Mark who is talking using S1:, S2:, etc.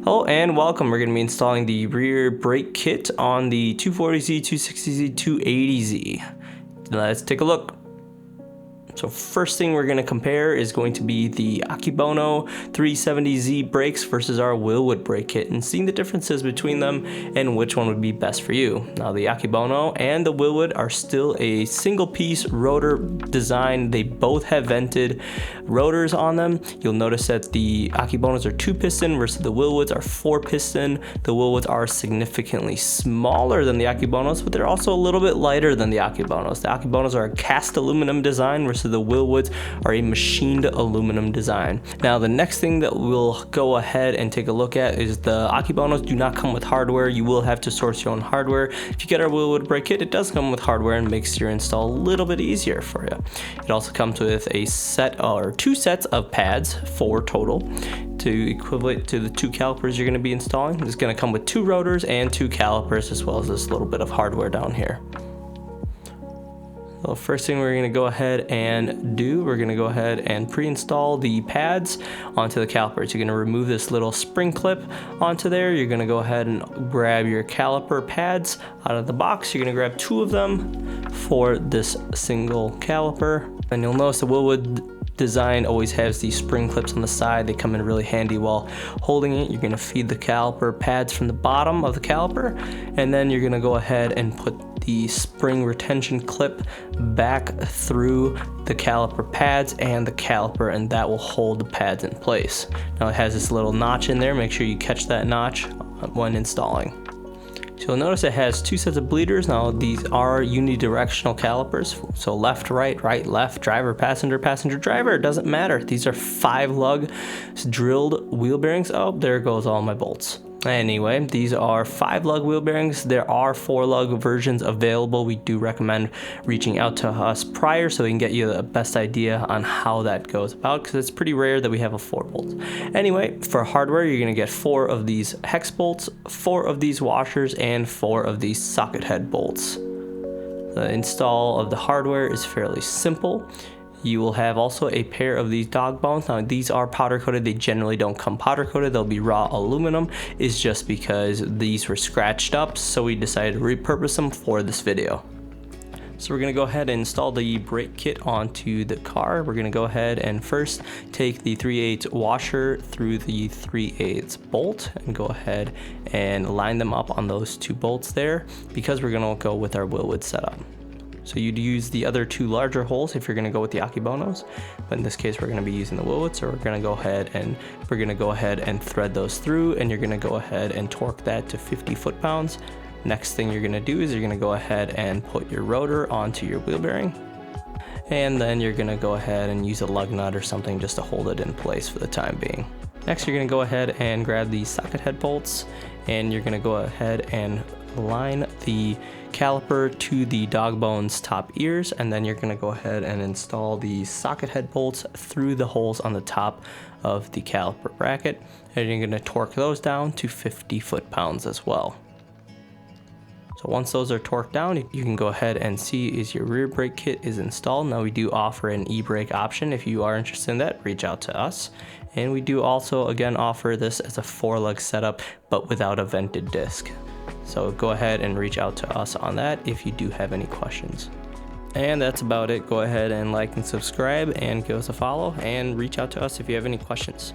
S1: Hello and welcome. We're going to be installing the rear brake kit on the 240Z, 260Z, 280Z. Let's take a look. So first thing we're going to compare is going to be the Akebono 370Z brakes versus our Wilwood brake kit and seeing the differences between them and which one would be best for you. Now the Akebono and the Wilwood are still a single piece rotor design. They both have vented rotors on them. You'll notice that the Akebonos are 2-piston versus the Wilwoods are 4-piston. The Wilwoods are significantly smaller than the Akebonos, but they're also a little bit lighter than the Akebonos. The Akebonos are a cast aluminum design versus the Wilwoods are a machined aluminum design. Now the next thing that we'll go ahead and take a look at is the Akebonos do not come with hardware. You will have to source your own hardware. If you get our Wilwood brake kit, it does come with hardware and makes your install a little bit easier for you. It also comes with a set or 2 sets of pads, 4 total, to equivalent to the 2 calipers you're going to be installing. It's going to come with 2 rotors and 2 calipers, as well as this little bit of hardware down here. So first thing we're going to go ahead and do, we're going to go ahead and pre-install the pads onto the calipers. You're going to remove this little spring clip onto there. You're going to go ahead and grab your caliper pads out of the box. You're going to grab 2 of them for this single caliper. And you'll notice the Wilwood design always has these spring clips on the side. They come in really handy while holding it. You're going to feed the caliper pads from the bottom of the caliper, and then you're going to go ahead and put the spring retention clip back through the caliper pads and the caliper, and that will hold the pads in place. Now it has this little notch in there. Make sure you catch that notch when installing. So you'll notice it has 2 sets of bleeders. Now these are unidirectional calipers, so left, right, right, left, driver, passenger, passenger, driver, it doesn't matter. These are 5-lug drilled wheel bearings. Oh, there goes all my bolts. Anyway, these are 5-lug wheel bearings. There are 4-lug versions available. We do recommend reaching out to us prior so we can get you the best idea on how that goes about, because it's pretty rare that we have a 4-bolt. Anyway, for hardware, you're going to get 4 of these hex bolts, 4 of these washers, and 4 of these socket head bolts. The install of the hardware is fairly simple. You will have also a pair of these dog bones. Now these are powder coated. They generally don't come powder coated. They'll be raw aluminum. It's just because these were scratched up, so we decided to repurpose them for this video. So we're going to go ahead and install the brake kit onto the car. We're going to go ahead and first take the 3/8 washer through the 3/8 bolt and go ahead and line them up on those 2 bolts there, because we're going to go with our Wilwood setup. So you'd use the other 2 larger holes if you're going to go with the Akebonos, but in this case we're going to be using the Wilwood, so we're going to go ahead and thread those through, and you're going to go ahead and torque that to 50 foot-pounds. Next thing you're going to do is you're going to go ahead and put your rotor onto your wheel bearing, and then you're going to go ahead and use a lug nut or something just to hold it in place for the time being. Next you're going to go ahead and grab the socket head bolts, and you're going to go ahead and line the caliper to the dog bones top ears, and then you're going to go ahead and install the socket head bolts through the holes on the top of the caliper bracket, and you're going to torque those down to 50 foot-pounds as well. So once those are torqued down, you can go ahead and see is your rear brake kit is installed. Now we do offer an e-brake option. If you are interested in that, reach out to us. And we do also again offer this as a 4-lug setup, but without a vented disc. So go ahead and reach out to us on that if you do have any questions. And that's about it. Go ahead and like and subscribe and give us a follow, and reach out to us if you have any questions.